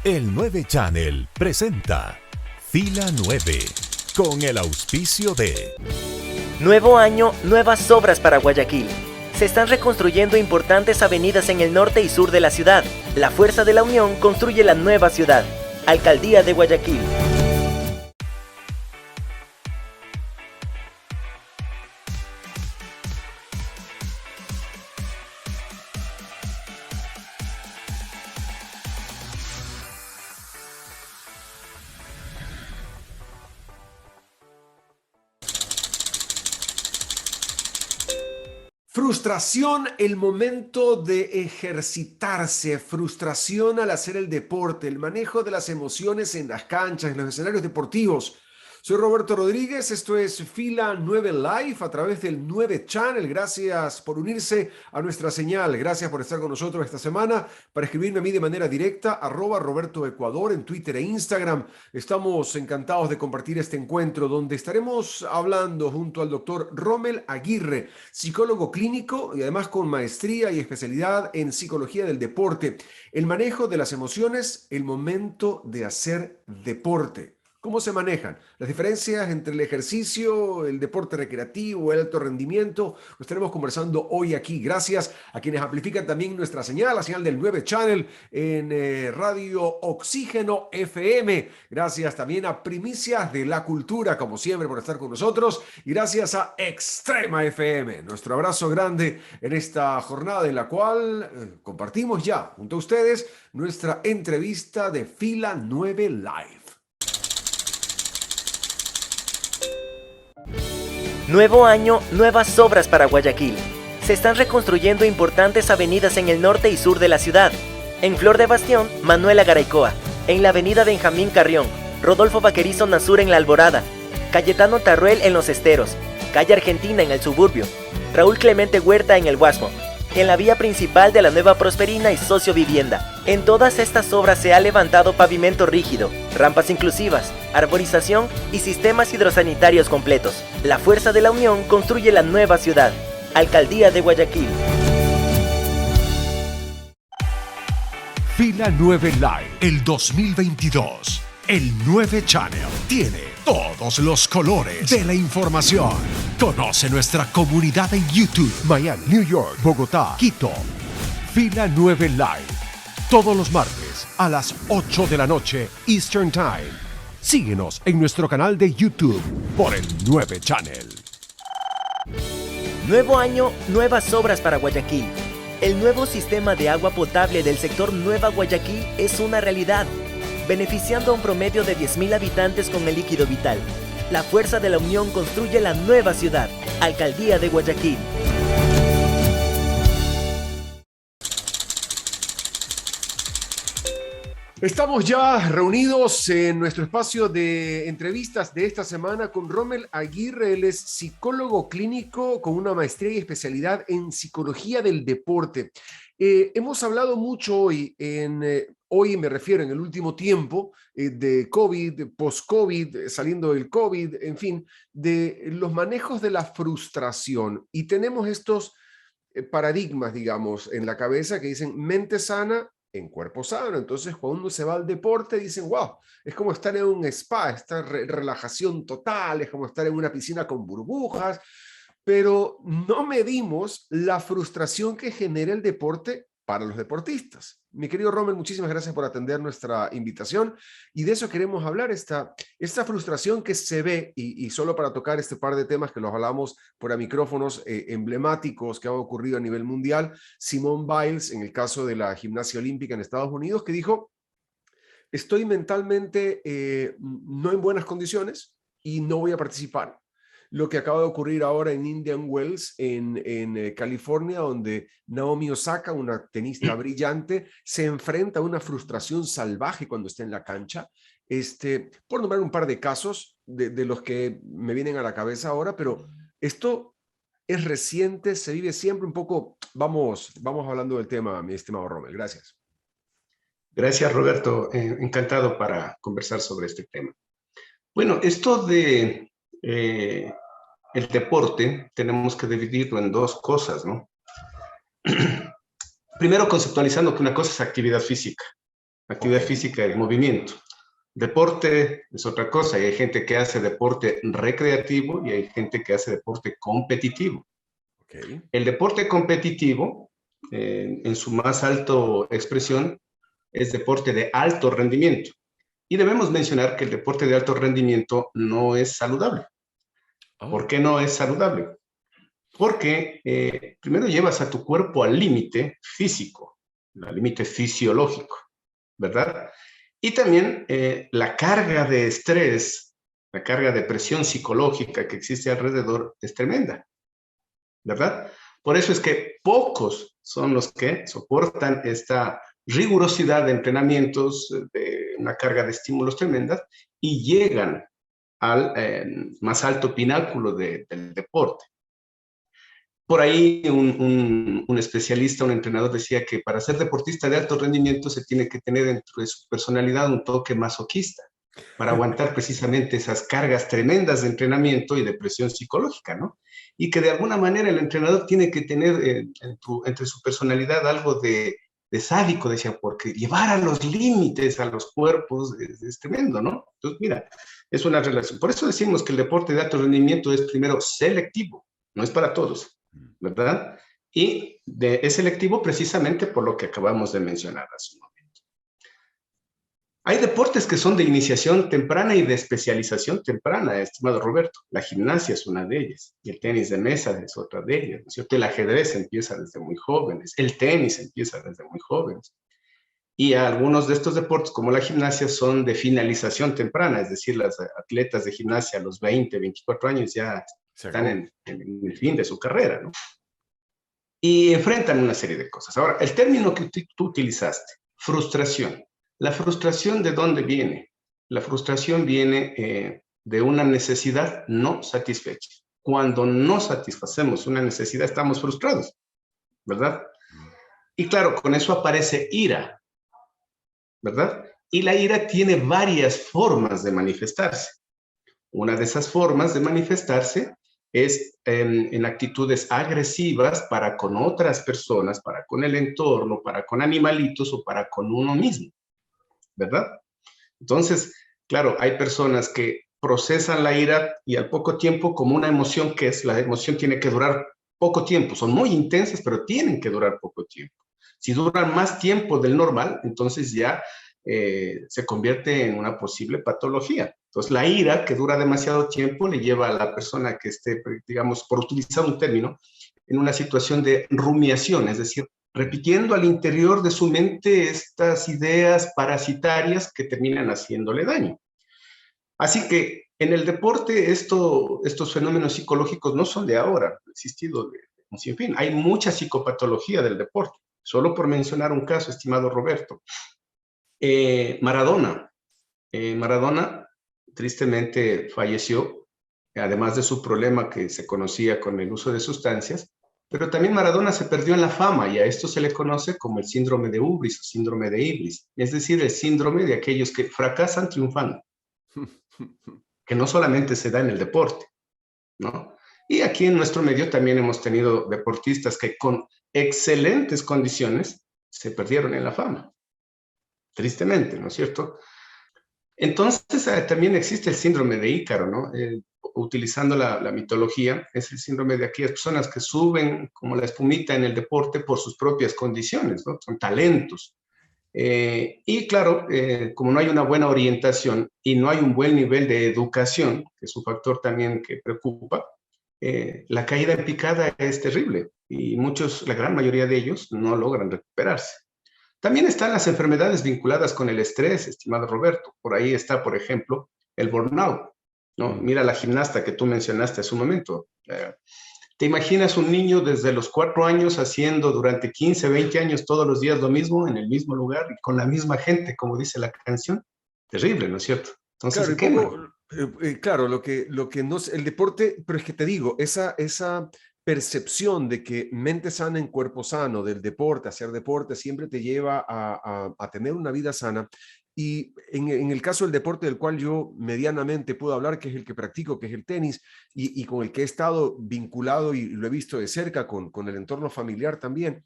El 9 Channel presenta Fila 9 con el auspicio de Nuevo año, nuevas obras para Guayaquil. Se están reconstruyendo importantes avenidas en el norte y sur de la ciudad. La Fuerza de la Unión construye la nueva ciudad. Alcaldía de Guayaquil. Frustración el momento de ejercitarse, frustración al hacer el deporte, el manejo de las emociones en las canchas, en los escenarios deportivos. Soy Roberto Rodríguez, esto es Fila 9 Live a través del 9 Channel. Gracias por unirse a nuestra señal, gracias por estar con nosotros esta semana, para escribirme a mí de manera directa, @RobertoEcuador en Twitter e Instagram. Estamos encantados de compartir este encuentro donde estaremos hablando junto al doctor Rommel Aguirre, psicólogo clínico y además con maestría y especialidad en psicología del deporte, el manejo de las emociones, el momento de hacer deporte. ¿Cómo se manejan las diferencias entre el ejercicio, el deporte recreativo, el alto rendimiento? Lo estaremos conversando hoy aquí. Gracias a quienes amplifican también nuestra señal, la señal del 9 Channel en Radio Oxígeno FM. Gracias también a Primicias de la Cultura, como siempre, por estar con nosotros. Y gracias a Extrema FM. Nuestro abrazo grande en esta jornada en la cual compartimos ya junto a ustedes nuestra entrevista de Fila 9 Live. Nuevo año, nuevas obras para Guayaquil. Se están reconstruyendo importantes avenidas en el norte y sur de la ciudad. En Flor de Bastión, Manuela Garaycoa. En la avenida Benjamín Carrión, Rodolfo Vaquerizo Nazur en La Alborada. Cayetano Tarruel en Los Esteros. Calle Argentina en el suburbio. Raúl Clemente Huerta en el Guasmo. En la vía principal de la Nueva Prosperina y Socio Vivienda. En todas estas obras se ha levantado pavimento rígido, rampas inclusivas, arborización y sistemas hidrosanitarios completos. La Fuerza de la Unión construye la nueva ciudad. Alcaldía de Guayaquil. Fila 9 Live, el 2022. El 9 Channel tiene todos los colores de la información. Conoce nuestra comunidad en YouTube, Miami, New York, Bogotá, Quito. Fila 9 Live, todos los martes a las 8 de la noche Eastern Time. Síguenos en nuestro canal de YouTube por el 9 Channel. Nuevo año, nuevas obras para Guayaquil. El nuevo sistema de agua potable del sector Nueva Guayaquil es una realidad, beneficiando a un promedio de 10.000 habitantes con el líquido vital. La Fuerza de la Unión construye la nueva ciudad. Alcaldía de Guayaquil. Estamos ya reunidos en nuestro espacio de entrevistas de esta semana con Rommel Aguirre. Él es psicólogo clínico con una maestría y especialidad en psicología del deporte. Hemos hablado mucho hoy, hoy me refiero en el último tiempo, de COVID, post-COVID, saliendo del COVID, en fin, de los manejos de la frustración. Y tenemos estos paradigmas, digamos, en la cabeza que dicen mente sana en cuerpo sano. Entonces, cuando uno se va al deporte, dicen, wow, es como estar en un spa, esta relajación total, es como estar en una piscina con burbujas, pero no medimos la frustración que genera el deporte para los deportistas. Mi querido Rommel, muchísimas gracias por atender nuestra invitación y de eso queremos hablar, esta frustración que se ve y solo para tocar este par de temas que los hablamos por micrófonos emblemáticos que han ocurrido a nivel mundial. Simone Biles, en el caso de la gimnasia olímpica en Estados Unidos, que dijo, estoy mentalmente no en buenas condiciones y no voy a participar. Lo que acaba de ocurrir ahora en Indian Wells, en California, donde Naomi Osaka, una tenista brillante, se enfrenta a una frustración salvaje cuando está en la cancha. Por nombrar un par de casos de los que me vienen a la cabeza ahora, pero esto es reciente, se vive siempre un poco. Vamos hablando del tema, mi estimado Rommel. Gracias. Gracias, Roberto. Encantado para conversar sobre este tema. Bueno, esto de el deporte tenemos que dividirlo en dos cosas, ¿no? Primero, conceptualizando que una cosa es actividad física. Actividad física y movimiento. Deporte es otra cosa, y hay gente que hace deporte recreativo y hay gente que hace deporte competitivo. Okay. El deporte competitivo, en su más alto expresión, es deporte de alto rendimiento. Y debemos mencionar que el deporte de alto rendimiento no es saludable. ¿Por qué no es saludable? Porque primero llevas a tu cuerpo al límite físico, al límite fisiológico, ¿verdad? Y también la carga de estrés, la carga de presión psicológica que existe alrededor es tremenda, ¿verdad? Por eso es que pocos son los que soportan esta rigurosidad de entrenamientos, de una carga de estímulos tremendas, y llegan al más alto pináculo del deporte. Por ahí un especialista, un entrenador decía que para ser deportista de alto rendimiento se tiene que tener dentro de su personalidad un toque masoquista para aguantar precisamente esas cargas tremendas de entrenamiento y de presión psicológica, ¿no? Y que de alguna manera el entrenador tiene que tener entre su personalidad algo de sádico, decía, porque llevar a los límites a los cuerpos es tremendo, ¿no? Entonces, mira, es una relación. Por eso decimos que el deporte de alto rendimiento es primero selectivo, no es para todos, ¿verdad? Y es selectivo precisamente por lo que acabamos de mencionar hace un momento. Hay deportes que son de iniciación temprana y de especialización temprana, estimado Roberto. La gimnasia es una de ellas, y el tenis de mesa es otra de ellas, ¿no es cierto? El ajedrez empieza desde muy jóvenes, el tenis empieza desde muy jóvenes. Y algunos de estos deportes, como la gimnasia, son de finalización temprana, es decir, las atletas de gimnasia a los 20, 24 años ya están en el fin de su carrera, ¿no? Y enfrentan una serie de cosas. Ahora, el término que tú utilizaste, frustración. ¿La frustración de dónde viene? La frustración viene de una necesidad no satisfecha. Cuando no satisfacemos una necesidad, estamos frustrados, ¿verdad? Y claro, con eso aparece ira, ¿verdad? Y la ira tiene varias formas de manifestarse. Una de esas formas de manifestarse es en actitudes agresivas para con otras personas, para con el entorno, para con animalitos o para con uno mismo, ¿verdad? Entonces, claro, hay personas que procesan la ira y al poco tiempo como una emoción que es, la emoción tiene que durar poco tiempo, son muy intensas, pero tienen que durar poco tiempo. Si duran más tiempo del normal, entonces ya se convierte en una posible patología. Entonces, la ira que dura demasiado tiempo le lleva a la persona que esté, digamos, por utilizar un término, en una situación de rumiación, es decir, repitiendo al interior de su mente estas ideas parasitarias que terminan haciéndole daño. Así que en el deporte estos fenómenos psicológicos no son de ahora, han existido de un sinfín. Hay mucha psicopatología del deporte. Solo por mencionar un caso, estimado Roberto. Maradona tristemente falleció, además de su problema que se conocía con el uso de sustancias, pero también Maradona se perdió en la fama y a esto se le conoce como el síndrome de Ubris o síndrome de Ibris, es decir, el síndrome de aquellos que fracasan triunfando, que no solamente se da en el deporte, ¿no? Y aquí en nuestro medio también hemos tenido deportistas que con excelentes condiciones se perdieron en la fama, tristemente, ¿no es cierto? Entonces también existe el síndrome de Ícaro, ¿no? Utilizando la mitología, es el síndrome de aquellas personas que suben como la espumita en el deporte por sus propias condiciones, ¿no? Son talentos. Y claro, como no hay una buena orientación y no hay un buen nivel de educación, que es un factor también que preocupa, la caída en picada es terrible y muchos, la gran mayoría de ellos, no logran recuperarse. También están las enfermedades vinculadas con el estrés, estimado Roberto. Por ahí está, por ejemplo, el burnout, ¿no? Mira la gimnasta que tú mencionaste hace un momento. ¿Te imaginas un niño desde los 4 años haciendo durante 15, 20 años todos los días lo mismo, en el mismo lugar y con la misma gente, como dice la canción? Terrible, ¿no es cierto? Entonces Claro, se quema. claro, lo que no es el deporte, pero es que te digo, esa percepción de que mente sana en cuerpo sano, del deporte, hacer deporte, siempre te lleva a tener una vida sana. Y en el caso del deporte del cual yo medianamente puedo hablar, que es el que practico, que es el tenis, y con el que he estado vinculado y lo he visto de cerca con el entorno familiar también,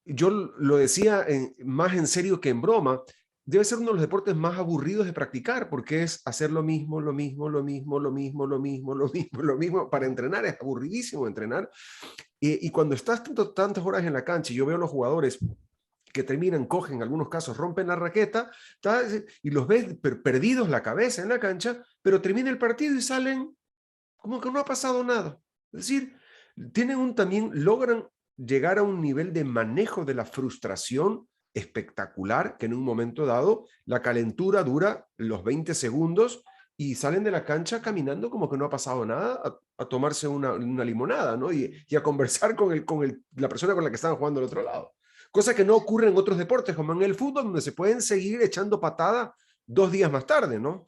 yo lo decía más en serio que en broma, debe ser uno de los deportes más aburridos de practicar porque es hacer lo mismo, lo mismo, lo mismo, lo mismo, lo mismo, lo mismo, lo mismo. Para entrenar es aburridísimo entrenar. Y cuando estás tantas horas en la cancha y yo veo a los jugadores que terminan, cogen, en algunos casos rompen la raqueta y los ves perdidos la cabeza en la cancha, pero termina el partido y salen como que no ha pasado nada. Es decir, también logran llegar a un nivel de manejo de la frustración espectacular, que en un momento dado la calentura dura los 20 segundos y salen de la cancha caminando como que no ha pasado nada, a tomarse una limonada, ¿no? Y a conversar con la persona con la que estaban jugando al otro lado. Cosa que no ocurre en otros deportes, como en el fútbol, donde se pueden seguir echando patada 2 días más tarde, ¿no?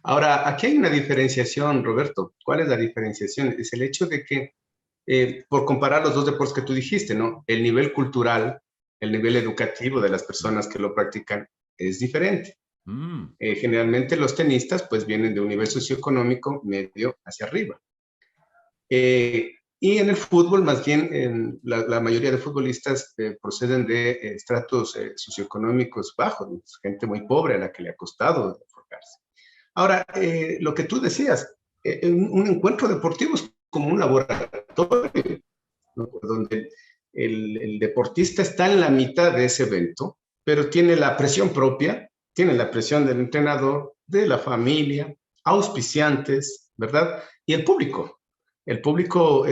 Ahora, aquí hay una diferenciación, Roberto. ¿Cuál es la diferenciación? Es el hecho de que, por comparar los dos deportes que tú dijiste, ¿no? El nivel cultural, el nivel educativo de las personas que lo practican es diferente. Generalmente los tenistas pues vienen de un nivel socioeconómico medio hacia arriba. Y en el fútbol, más bien, la mayoría de futbolistas proceden de estratos socioeconómicos bajos, gente muy pobre a la que le ha costado forjarse. Ahora, lo que tú decías, un encuentro deportivo es como un laboratorio, ¿no? Donde el deportista está en la mitad de ese evento, pero tiene la presión propia, tiene la presión del entrenador, de la familia, auspiciantes, ¿verdad? Y el público. El público,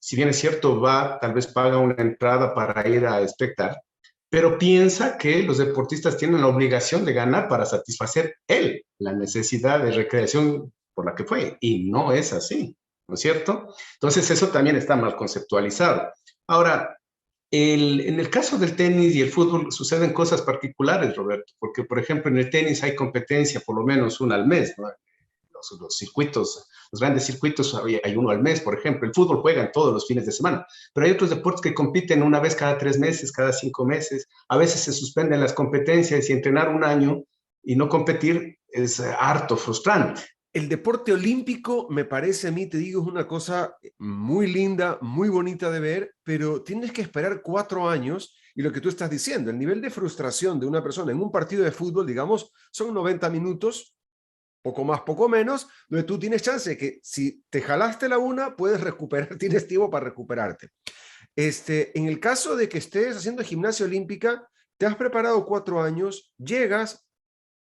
si bien es cierto, tal vez paga una entrada para ir a espectar, pero piensa que los deportistas tienen la obligación de ganar para satisfacer la necesidad de recreación por la que fue, y no es así, ¿no es cierto? Entonces eso también está mal conceptualizado. Ahora, en el caso del tenis y el fútbol suceden cosas particulares, Roberto, porque por ejemplo en el tenis hay competencia por lo menos una al mes, ¿no? Los circuitos, los grandes circuitos, hay uno al mes, por ejemplo. El fútbol juegan todos los fines de semana, pero hay otros deportes que compiten una vez cada 3 meses, cada 5 meses. A veces se suspenden las competencias y entrenar un año y no competir es harto frustrante. El deporte olímpico, me parece a mí, te digo, es una cosa muy linda, muy bonita de ver, pero tienes que esperar 4 años y lo que tú estás diciendo, el nivel de frustración de una persona en un partido de fútbol, digamos, son 90 minutos, poco más, poco menos, donde tú tienes chance de que si te jalaste la una, puedes recuperar, tienes tiempo para recuperarte. En el caso de que estés haciendo gimnasia olímpica, te has preparado 4 años, llegas,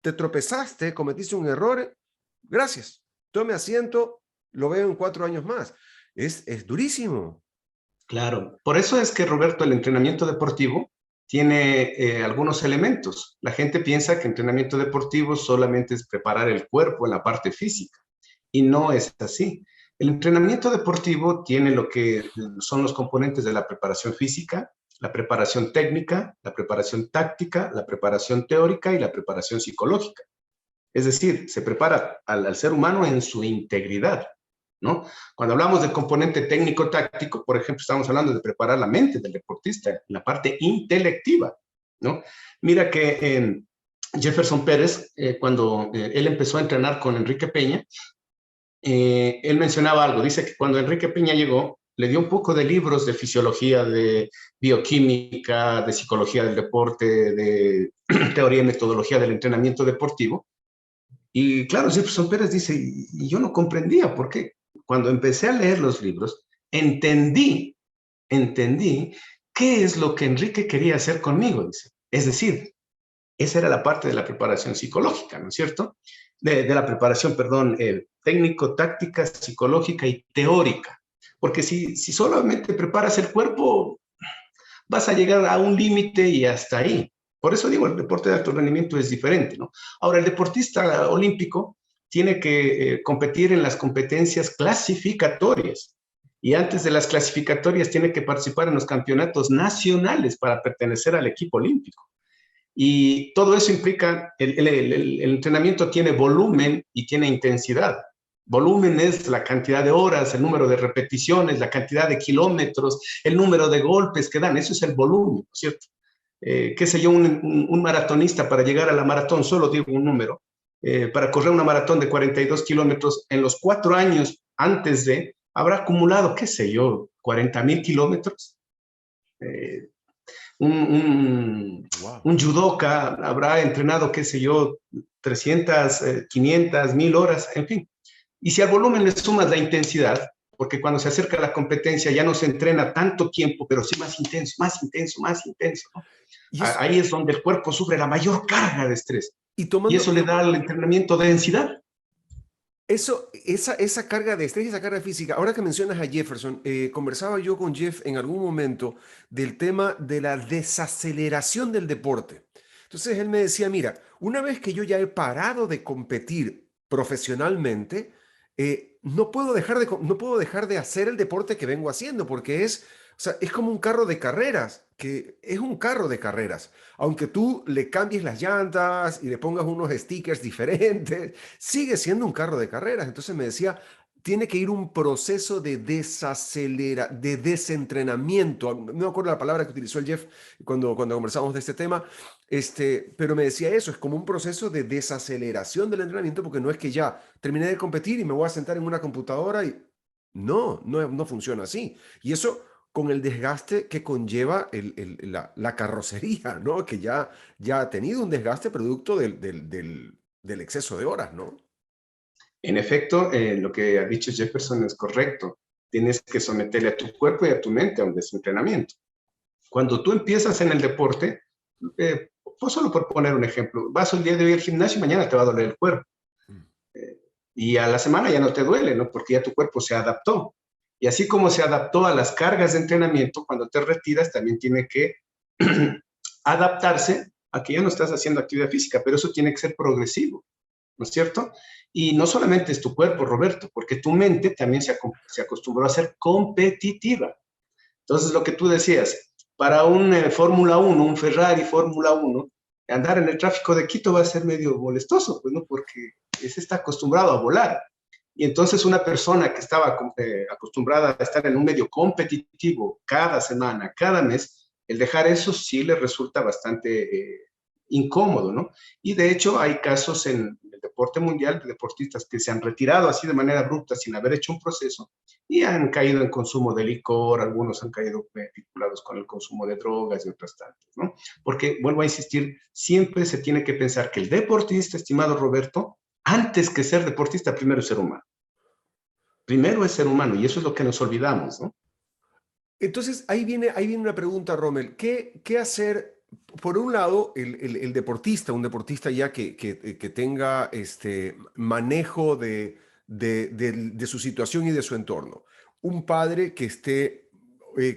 te tropezaste, cometiste un error, gracias, tome asiento, lo veo en 4 años más. Es durísimo. Claro, por eso es que, Roberto, el entrenamiento deportivo tiene algunos elementos. La gente piensa que entrenamiento deportivo solamente es preparar el cuerpo en la parte física, y no es así. El entrenamiento deportivo tiene lo que son los componentes de la preparación física, la preparación técnica, la preparación táctica, la preparación teórica y la preparación psicológica. Es decir, se prepara al ser humano en su integridad, ¿no? Cuando hablamos del componente técnico-táctico, por ejemplo, estamos hablando de preparar la mente del deportista, la parte intelectiva, ¿no? Mira que Jefferson Pérez, cuando él empezó a entrenar con Enrique Peña, él mencionaba algo, dice que cuando Enrique Peña llegó, le dio un poco de libros de fisiología, de bioquímica, de psicología del deporte, de teoría y metodología del entrenamiento deportivo. Y claro, Jefferson Pérez dice, y yo no comprendía por qué. Cuando empecé a leer los libros, entendí qué es lo que Enrique quería hacer conmigo, dice. Es decir, esa era la parte de la preparación psicológica, ¿no es cierto? De la preparación, perdón, técnico, táctica, psicológica y teórica. Porque si solamente preparas el cuerpo, vas a llegar a un límite y hasta ahí. Por eso digo, el deporte de alto rendimiento es diferente, ¿no? Ahora, el deportista olímpico tiene que competir en las competencias clasificatorias. Y antes de las clasificatorias tiene que participar en los campeonatos nacionales para pertenecer al equipo olímpico. Y todo eso implica, el entrenamiento tiene volumen y tiene intensidad. Volumen es la cantidad de horas, el número de repeticiones, la cantidad de kilómetros, el número de golpes que dan. Eso es el volumen, ¿cierto? Qué sé yo, un maratonista para llegar a la maratón, solo digo un número, para correr una maratón de 42 kilómetros, en los 4 años antes habrá acumulado, qué sé yo, 40,000 kilómetros. Un judoka habrá entrenado, qué sé yo, 300, 500, 1000 horas, en fin. Y si al volumen le sumas la intensidad, porque cuando se acerca la competencia ya no se entrena tanto tiempo, pero sí más intenso, más intenso, más intenso, ¿no? Ahí es donde el cuerpo sufre la mayor carga de estrés. Y eso le da al entrenamiento densidad. Esa carga de estrés y esa carga física, ahora que mencionas a Jefferson, conversaba yo con Jeff en algún momento del tema de la desaceleración del deporte. Entonces él me decía, mira, una vez que yo ya he parado de competir profesionalmente, no puedo dejar de hacer el deporte que vengo haciendo, porque o sea, es como un carro de carreras, que es un carro de carreras. Aunque tú le cambies las llantas y le pongas unos stickers diferentes, sigue siendo un carro de carreras. Entonces me decía, tiene que ir un proceso de de desentrenamiento. No me acuerdo la palabra que utilizó el Jeff cuando conversamos de este tema, pero me decía eso, es como un proceso de desaceleración del entrenamiento, porque no es que ya terminé de competir y me voy a sentar en una computadora y no funciona así. Y eso con el desgaste que conlleva la carrocería, ¿no? Que ya ha tenido un desgaste producto del exceso de horas, ¿no? En efecto, lo que ha dicho Jefferson es correcto. Tienes que someterle a tu cuerpo y a tu mente a un desentrenamiento. Cuando tú empiezas en el deporte, pues solo por poner un ejemplo, vas el día de hoy al gimnasio y mañana te va a doler el cuerpo. Y a la semana ya no te duele, ¿no? Porque ya tu cuerpo se adaptó. Y así como se adaptó a las cargas de entrenamiento, cuando te retiras también tiene que adaptarse a que ya no estás haciendo actividad física, pero eso tiene que ser progresivo, ¿no es cierto? Y no solamente es tu cuerpo, Roberto, porque tu mente también se acostumbró a ser competitiva. Entonces, lo que tú decías, para un Fórmula 1, un Ferrari Fórmula 1, andar en el tráfico de Quito va a ser medio molestoso, pues, ¿no? Porque se está acostumbrado a volar. Y entonces una persona que estaba acostumbrada a estar en un medio competitivo cada semana, cada mes, el dejar eso sí le resulta bastante incómodo, ¿no? Y de hecho hay casos en el deporte mundial de deportistas que se han retirado así de manera abrupta sin haber hecho un proceso y han caído en consumo de licor, algunos han caído vinculados con el consumo de drogas y otras tantas, ¿no? Porque, vuelvo a insistir, siempre se tiene que pensar que el deportista, estimado Roberto, antes que ser deportista, primero es ser humano. Primero es ser humano, y eso es lo que nos olvidamos, ¿no? Entonces, ahí viene una pregunta, Rommel. ¿Qué hacer? Por un lado, el deportista, un deportista ya que tenga manejo de su situación y de su entorno. Un padre que esté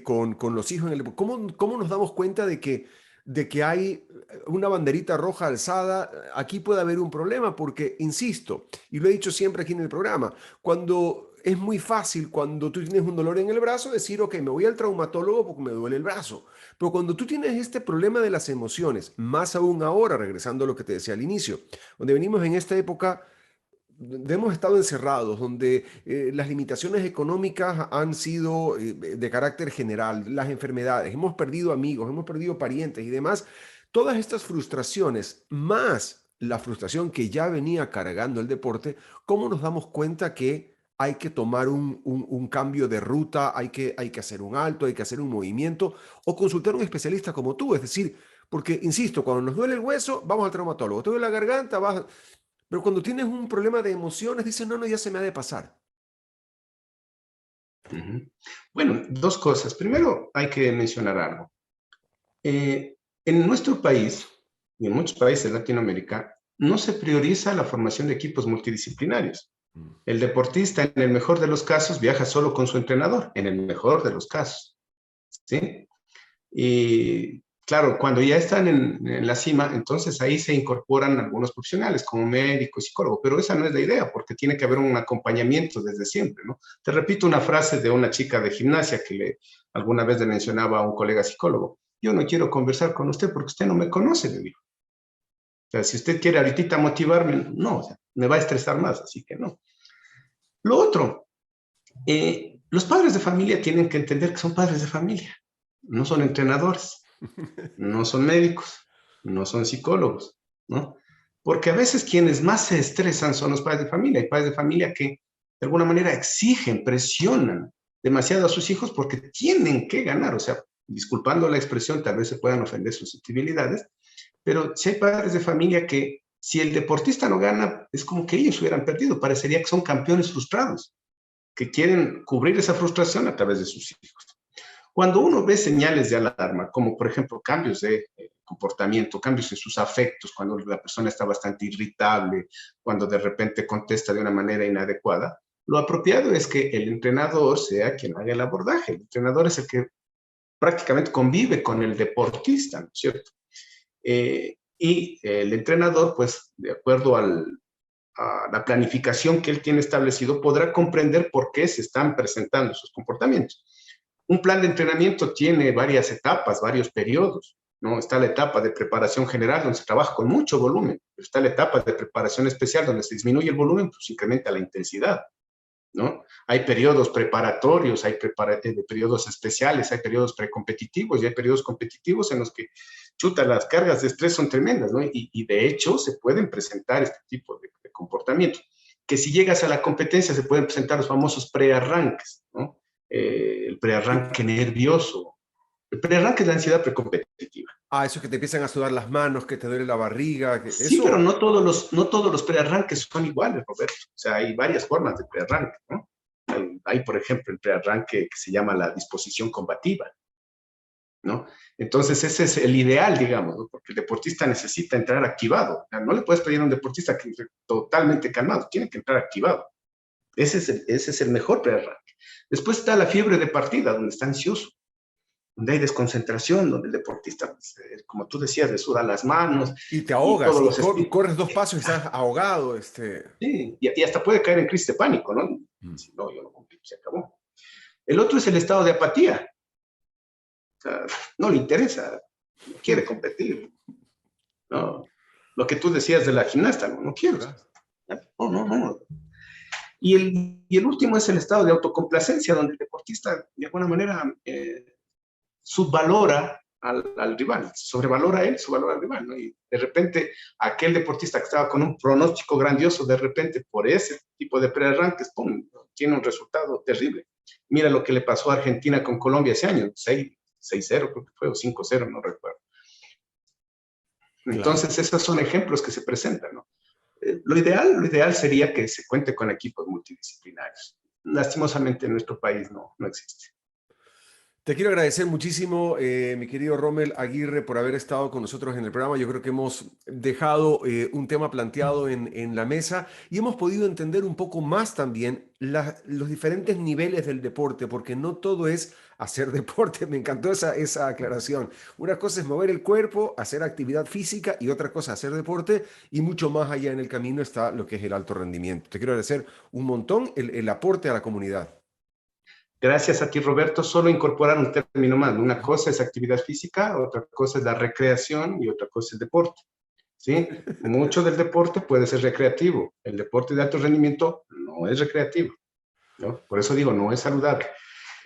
con los hijos en el deporte. ¿Cómo nos damos cuenta de que hay una banderita roja alzada? Aquí puede haber un problema porque, insisto, y lo he dicho siempre aquí en el programa, es muy fácil cuando tú tienes un dolor en el brazo decir, ok, me voy al traumatólogo porque me duele el brazo. Pero cuando tú tienes este problema de las emociones, más aún ahora, regresando a lo que te decía al inicio, donde venimos en esta época hemos estado encerrados, donde las limitaciones económicas han sido de carácter general, las enfermedades, hemos perdido amigos, hemos perdido parientes y demás, todas estas frustraciones, más la frustración que ya venía cargando el deporte, ¿cómo nos damos cuenta que hay que tomar un cambio de ruta, hay que hacer un alto, hay que hacer un movimiento o consultar a un especialista como tú? Es decir, porque, insisto, cuando nos duele el hueso, vamos al traumatólogo, te duele la garganta, vas... Pero cuando tienes un problema de emociones, dices, no, ya se me ha de pasar. Bueno, dos cosas. Primero, hay que mencionar algo. En nuestro país, y en muchos países de Latinoamérica, no se prioriza la formación de equipos multidisciplinarios. El deportista, en el mejor de los casos, viaja solo con su entrenador, en el mejor de los casos, ¿sí? Y claro, cuando ya están en la cima, entonces ahí se incorporan algunos profesionales como médico, psicólogo, pero esa no es la idea, porque tiene que haber un acompañamiento desde siempre, ¿no? Te repito una frase de una chica de gimnasia que alguna vez le mencionaba a un colega psicólogo: yo no quiero conversar con usted porque usted no me conoce, le dijo. O sea, si usted quiere ahorita motivarme, no, o sea, me va a estresar más, así que no. Lo otro, los padres de familia tienen que entender que son padres de familia, no son entrenadores, no son médicos, no son psicólogos, ¿no? Porque a veces quienes más se estresan son los padres de familia. Hay padres de familia que de alguna manera exigen, presionan demasiado a sus hijos porque tienen que ganar. O sea, disculpando la expresión, tal vez se puedan ofender susceptibilidades, pero si hay padres de familia que si el deportista no gana, es como que ellos hubieran perdido, parecería que son campeones frustrados, que quieren cubrir esa frustración a través de sus hijos. Cuando uno ve señales de alarma, como por ejemplo cambios de comportamiento, cambios en sus afectos, cuando la persona está bastante irritable, cuando de repente contesta de una manera inadecuada, lo apropiado es que el entrenador sea quien haga el abordaje. El entrenador es el que prácticamente convive con el deportista, ¿no es cierto? Y el entrenador, pues, de acuerdo a la planificación que él tiene establecido, podrá comprender por qué se están presentando esos comportamientos. Un plan de entrenamiento tiene varias etapas, varios periodos, ¿no? Está la etapa de preparación general, donde se trabaja con mucho volumen. Está la etapa de preparación especial, donde se disminuye el volumen, pues incrementa la intensidad, ¿no? Hay periodos preparatorios, hay periodos especiales, hay periodos precompetitivos y hay periodos competitivos en los que, las cargas de estrés son tremendas, ¿no? Y de hecho se pueden presentar este tipo de comportamientos. Que si llegas a la competencia se pueden presentar los famosos prearranques, ¿no? El prearranque nervioso. El prearranque es la ansiedad precompetitiva. Eso que te empiezan a sudar las manos, que te duele la barriga. Sí, pero no todos los prearranques son iguales, Roberto. O sea, hay varias formas de prearranque, ¿no? Hay, por ejemplo, el prearranque que se llama la disposición combativa, ¿no? Entonces, ese es el ideal, digamos, ¿no? Porque el deportista necesita entrar activado. O sea, no le puedes pedir a un deportista que entre totalmente calmado, tiene que entrar activado. Ese es el mejor prearranque. Después está la fiebre de partida, donde está ansioso, donde hay desconcentración, donde el deportista, pues, como tú decías, le suda las manos. Y te ahogas, y corres 2 pasos y estás ahogado. Sí, y hasta puede caer en crisis de pánico, ¿no? Si no, yo no compito, se acabó. El otro es el estado de apatía. O sea, no le interesa, no quiere competir. No, lo que tú decías de la gimnasta, no quiero. No. Y el último es el estado de autocomplacencia, donde el deportista, de alguna manera, subvalora al rival, sobrevalora a él, subvalora al rival, ¿no? Y de repente, aquel deportista que estaba con un pronóstico grandioso, de repente, por ese tipo de prearranques, ¡pum!, tiene un resultado terrible. Mira lo que le pasó a Argentina con Colombia ese año, 6-0 creo que fue, o 5-0, no recuerdo. Entonces, claro, esos son ejemplos que se presentan, ¿no? Lo ideal sería que se cuente con equipos multidisciplinarios. Lastimosamente en nuestro país no existe. Te quiero agradecer muchísimo, mi querido Rommel Aguirre, por haber estado con nosotros en el programa. Yo creo que hemos dejado un tema planteado en la mesa y hemos podido entender un poco más también los diferentes niveles del deporte, porque no todo es hacer deporte. Me encantó esa aclaración. Una cosa es mover el cuerpo, hacer actividad física, y otra cosa hacer deporte, y mucho más allá en el camino está lo que es el alto rendimiento. Te quiero agradecer un montón el aporte a la comunidad. Gracias a ti, Roberto. Solo incorporar un término más. Una cosa es actividad física, otra cosa es la recreación y otra cosa es el deporte, ¿sí? Mucho del deporte puede ser recreativo. El deporte de alto rendimiento no es recreativo, ¿no? Por eso digo, no es saludable.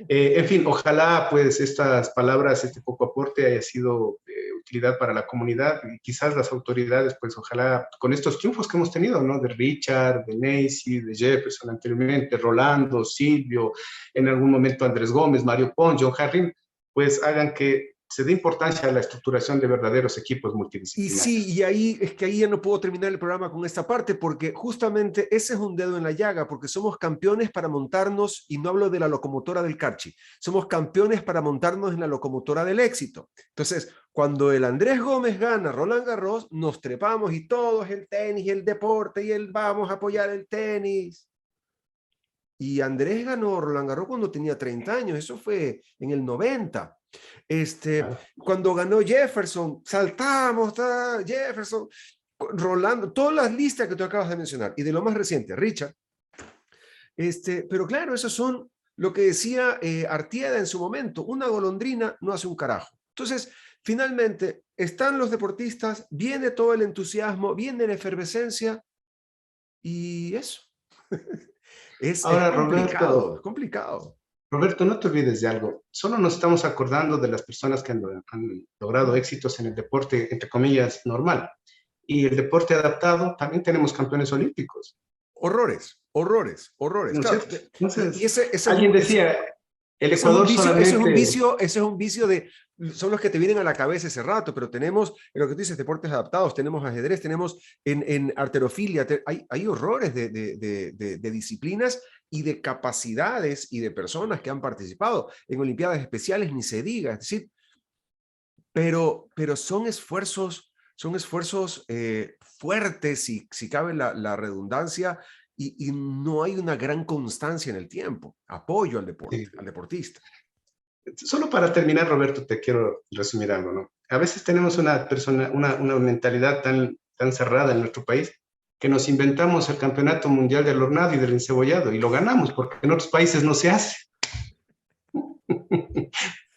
En fin, ojalá pues estas palabras, este poco aporte haya sido de utilidad para la comunidad y quizás las autoridades, pues ojalá con estos triunfos que hemos tenido, ¿no? De Richard, de Neisy, de Jefferson anteriormente, Rolando, Silvio, en algún momento Andrés Gómez, Mario Pons, John Harrin, pues hagan que se dé importancia a la estructuración de verdaderos equipos multidisciplinarios. Y sí, y ahí ya no puedo terminar el programa con esta parte, porque justamente ese es un dedo en la llaga, porque somos campeones para montarnos, y no hablo de la locomotora del Carchi, somos campeones para montarnos en la locomotora del éxito. Entonces, cuando el Andrés Gómez gana Roland Garros, nos trepamos y todo es el tenis y el deporte y vamos a apoyar el tenis. Y Andrés ganó Roland Garros cuando tenía 30 años, eso fue en el 90. Cuando ganó Jefferson, saltamos, Jefferson, Rolando, todas las listas que tú acabas de mencionar, y de lo más reciente, Richard. Pero claro, esos son lo que decía Artieda en su momento: una golondrina no hace un carajo. Entonces, finalmente, están los deportistas, viene todo el entusiasmo, viene la efervescencia, y eso. Es complicado, es complicado. Roberto, no te olvides de algo. Solo nos estamos acordando de las personas que han logrado éxitos en el deporte, entre comillas, normal. Y el deporte adaptado, también tenemos campeones olímpicos. Horrores. No, Claro. Entonces, alguien decía, El Ecuador solamente... ese es un vicio de, son los que te vienen a la cabeza ese rato, pero tenemos, en lo que tú dices, deportes adaptados, tenemos ajedrez, tenemos en arterofilia, hay horrores de disciplinas y de capacidades y de personas que han participado en olimpiadas especiales, ni se diga, es decir, pero son esfuerzos fuertes, si cabe la redundancia, y no hay una gran constancia en el tiempo, apoyo al deporte, Sí. al deportista. Solo para terminar, Roberto, te quiero resumir algo, ¿no? A veces tenemos una mentalidad tan cerrada en nuestro país que nos inventamos el campeonato mundial del hornado y del encebollado y lo ganamos porque en otros países no se hace.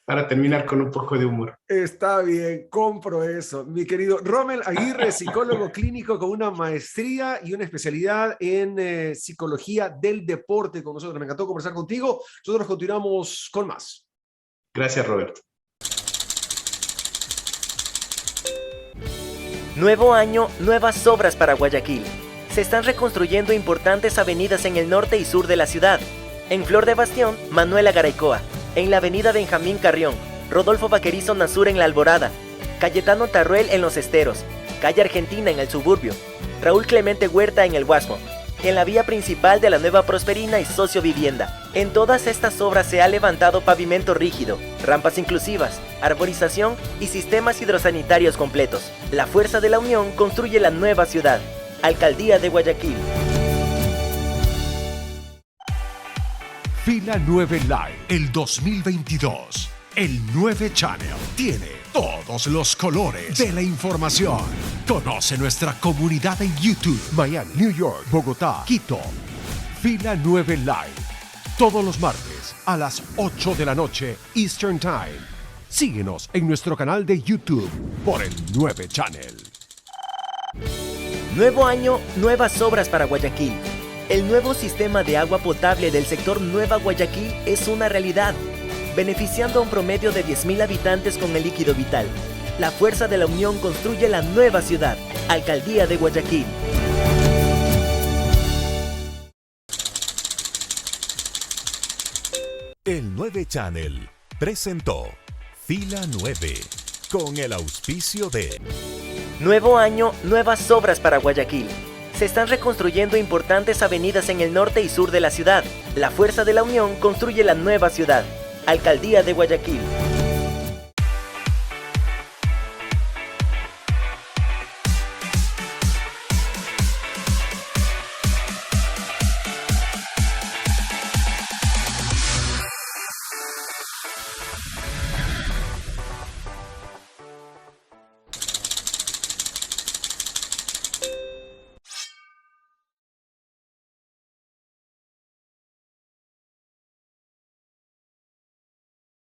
Para terminar con un poco de humor. Está bien, compro eso. Mi querido Rommel Aguirre, psicólogo clínico con una maestría y una especialidad en psicología del deporte con nosotros. Me encantó conversar contigo. Nosotros continuamos con más. Gracias, Roberto. Nuevo año, nuevas obras para Guayaquil. Se están reconstruyendo importantes avenidas en el norte y sur de la ciudad. En Flor de Bastión, Manuela Garaycoa. En la avenida Benjamín Carrión, Rodolfo Vaquerizo Nazur en La Alborada, Cayetano Tarruel en Los Esteros, Calle Argentina en el Suburbio, Raúl Clemente Huerta en el Guasmo, en la vía principal de la Nueva Prosperina y Socio Vivienda. En todas estas obras se ha levantado pavimento rígido, rampas inclusivas, arborización y sistemas hidrosanitarios completos. La fuerza de la unión construye la nueva ciudad. Alcaldía de Guayaquil. Fila 9 Live, el 2022. El 9 Channel tiene todos los colores de la información. Conoce nuestra comunidad en YouTube, Miami, New York, Bogotá, Quito. Fila 9 Live, todos los martes a las 8 de la noche Eastern Time. Síguenos en nuestro canal de YouTube por el 9 Channel. Nuevo año, nuevas obras para Guayaquil. El nuevo sistema de agua potable del sector Nueva Guayaquil es una realidad, beneficiando a un promedio de 10.000 habitantes con el líquido vital. La fuerza de la unión construye la nueva ciudad. Alcaldía de Guayaquil. El 9 Channel presentó Fila 9 con el auspicio de... Nuevo año, nuevas obras para Guayaquil. Se están reconstruyendo importantes avenidas en el norte y sur de la ciudad. La fuerza de la unión construye la nueva ciudad. Alcaldía de Guayaquil.